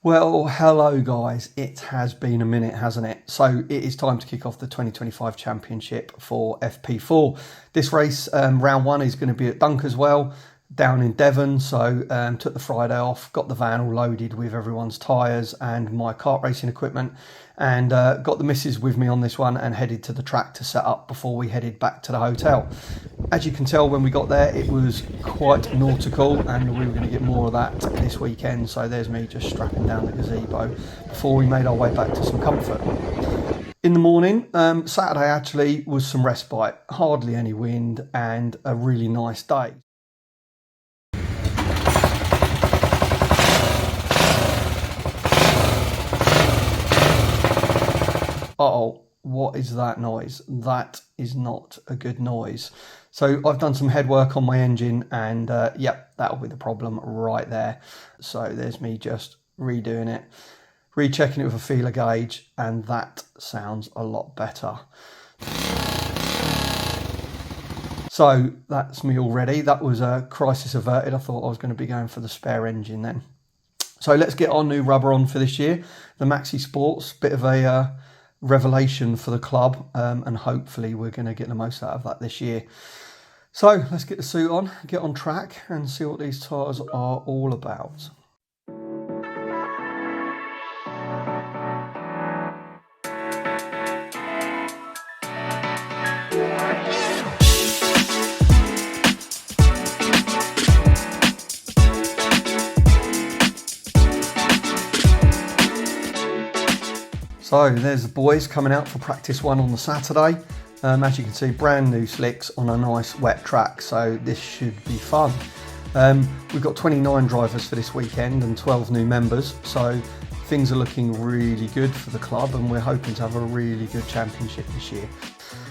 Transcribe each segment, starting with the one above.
Well, hello guys, it has been a minute, hasn't it? So it is time to kick off the 2025 championship for FP4. This race, round one, is going to be at Dunkeswell down in Devon. So took the Friday off, got the van all loaded with everyone's tyres and my kart racing equipment, and got the missus with me on this one and headed to the track to set up before we headed back to the hotel. As you can tell, when we got there, it was quite nautical, and we were going to get more of that this weekend. So there's me just strapping down the gazebo before we made our way back to some comfort. In the morning, Saturday actually was some respite, hardly any wind, and a really nice day. Uh-oh, what is that noise? That is not a good noise. So I've done some head work on my engine, and yep, that'll be the problem right there. So there's me just redoing it, rechecking it with a feeler gauge, and that sounds a lot better. So that's me already. That was a crisis averted. I thought I was going to be going for the spare engine then. So let's get our new rubber on for this year. The Maxi Sports, bit of a revelation for the club, and hopefully we're going to get the most out of that this year. So let's get the suit on, get on track, and see what these tyres are all about. So there's the boys coming out for practice one on the Saturday. As you can see, brand new slicks on a nice wet track, so this should be fun. We've got 29 drivers for this weekend and 12 new members, so things are looking really good for the club, and we're hoping to have a really good championship this year.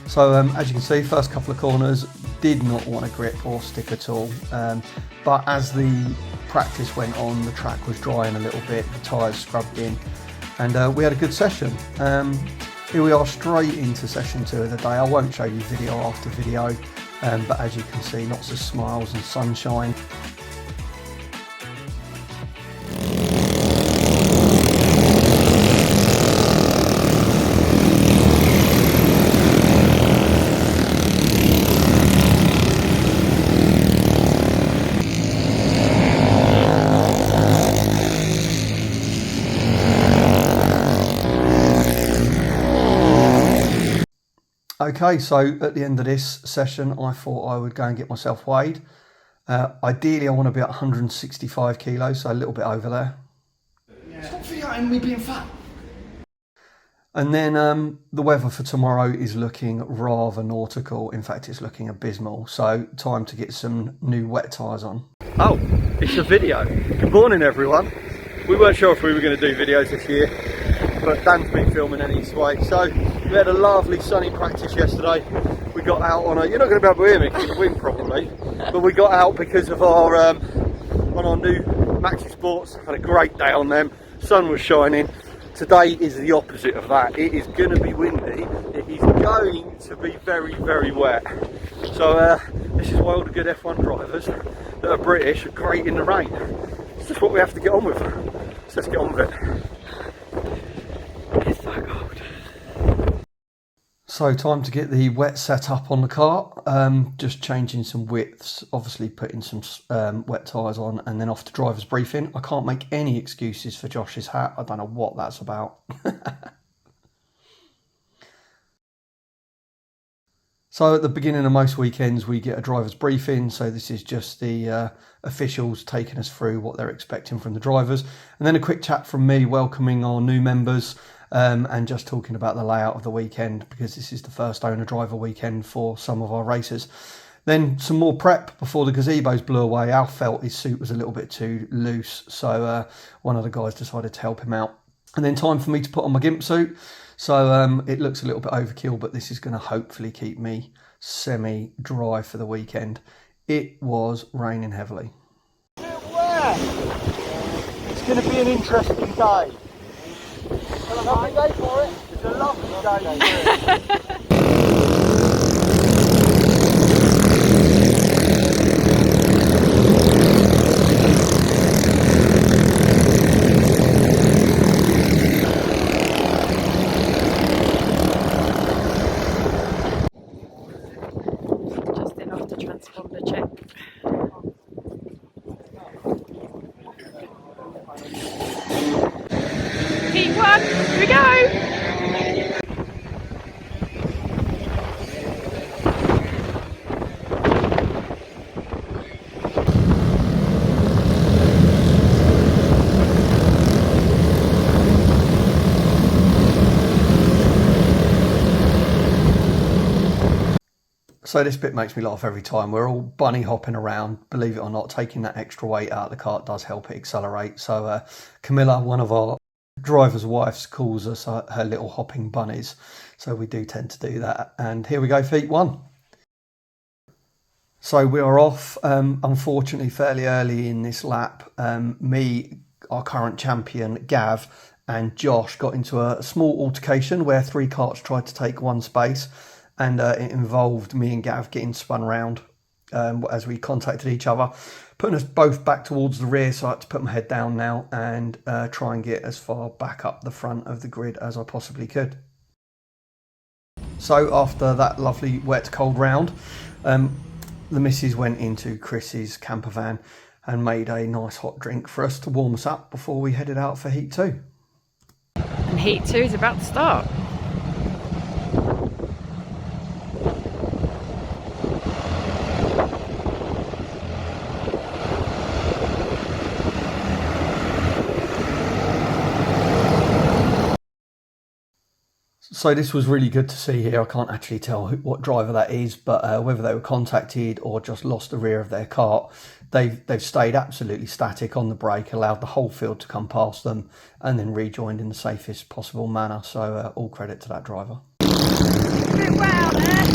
So as you can see, first couple of corners did not want to grip or stick at all, but as the practice went on, the track was drying a little bit, the tyres scrubbed in, and we had a good session. Here we are straight into session 2 of the day. I won't show you video after video, but as you can see, lots of smiles and sunshine. Okay, so at the end of this session, I thought I would go and get myself weighed. Ideally, I want to be at 165 kilos, so a little bit over there. Yeah. Stop videoing me being fat. And then the weather for tomorrow is looking rather nautical. In fact, it's looking abysmal. So time to get some new wet tyres on. Oh, it's a video. Good morning, everyone. We weren't sure if we were going to do videos this year, but Dan's been filming anyway. So we had a lovely sunny practice yesterday. We got out on a, you're not going to be able to hear me because of the wind probably, but we got out because of our, on our new Maxi Sports. Had a great day on them. Sun was shining. Today is the opposite of that. It is going to be windy. It is going to be very, very wet. So this is why all the good F1 drivers that are British are great in the rain. It's just what we have to get on with. So let's get on with it. It's so cold. So time to get the wet set up on the kart. Just changing some widths, obviously putting some wet tyres on, and then off to driver's briefing. I can't make any excuses for Josh's hat. I don't know what that's about. So at the beginning of most weekends we get a driver's briefing, so this is just the officials taking us through what they're expecting from the drivers, and then a quick chat from me welcoming our new members, and just talking about the layout of the weekend, because this is the first owner-driver weekend for some of our racers. Then some more prep before the gazebos blew away. Al felt his suit was a little bit too loose, so one of the guys decided to help him out. And then time for me to put on my gimp suit. So it looks a little bit overkill, but this is going to hopefully keep me semi-dry for the weekend. It was raining heavily. It's going to be an interesting day. It's a lovely day for it. It's a lovely day for it. on, here we go. So this bit makes me laugh every time. We're all bunny hopping around. Believe it or not, taking that extra weight out of the cart does help it accelerate. So Camilla, one of our driver's wives, calls us her little hopping bunnies. So we do tend to do that. And here we go for heat one. So we are off, unfortunately, fairly early in this lap. Me, our current champion, Gav, and Josh got into a small altercation where 3 carts tried to take 1 space. And it involved me and Gav getting spun around as we contacted each other, putting us both back towards the rear, so I had to put my head down now and try and get as far back up the front of the grid as I possibly could. So after that lovely wet cold round, the missus went into Chris's camper van and made a nice hot drink for us to warm us up before we headed out for heat 2. And heat 2 is about to start. So this was really good to see here. I can't actually tell what driver that is, but whether they were contacted or just lost the rear of their cart, they've stayed absolutely static on the brake, allowed the whole field to come past them, and then rejoined in the safest possible manner. So all credit to that driver. Wow, there.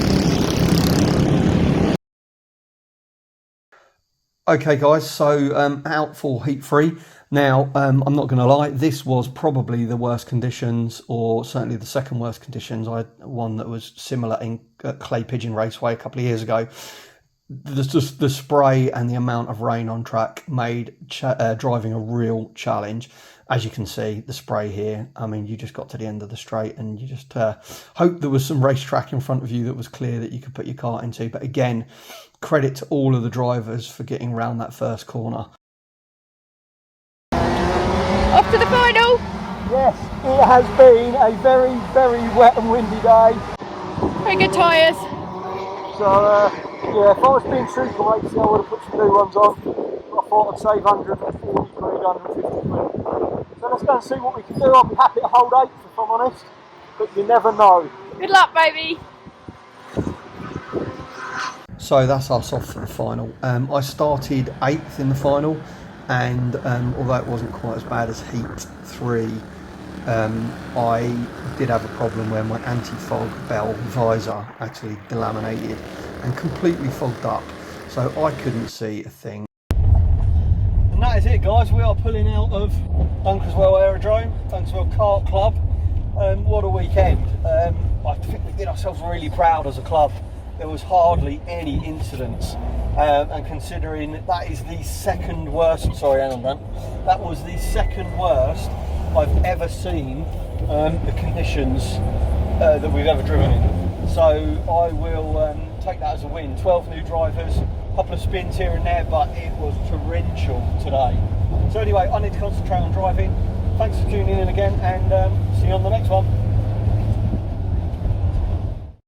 Okay guys, so out for heat 3. Now, I'm not going to lie, this was probably the worst conditions, or certainly the second worst conditions. I had one that was similar in Clay Pigeon Raceway a couple of years ago. Just the spray and the amount of rain on track made driving a real challenge. As you can see, the spray here, I mean, you just got to the end of the straight and you just hope there was some racetrack in front of you that was clear that you could put your cart into. But again, credit to all of the drivers for getting round that first corner. Off to the final. Yes, it has been a very, very wet and windy day. Very good tyres. So, yeah, if I was being true to racing, I would have put some new ones on. I thought I'd save 140 quid, 150 quid. So let's go and see what we can do. I'll be happy to hold 8th if I'm honest, but you never know. Good luck, baby. So that's us off for the final. I started 8th in the final, and although it wasn't quite as bad as heat 3, I did have a problem where my anti-fog bell visor actually delaminated and completely fogged up, so I couldn't see a thing. And that is it guys, we are pulling out of Dunkeswell Aerodrome, Dunkeswell Kart Club. What a weekend. I think we did ourselves really proud as a club. There was hardly any incidents, and considering that is the second worst, sorry hang on Dan, that was the second worst I've ever seen the conditions that we've ever driven in. So I will take that as a win. 12 new drivers, a couple of spins here and there, but it was torrential today. So anyway, I need to concentrate on driving. Thanks for tuning in again, and see you on the next one.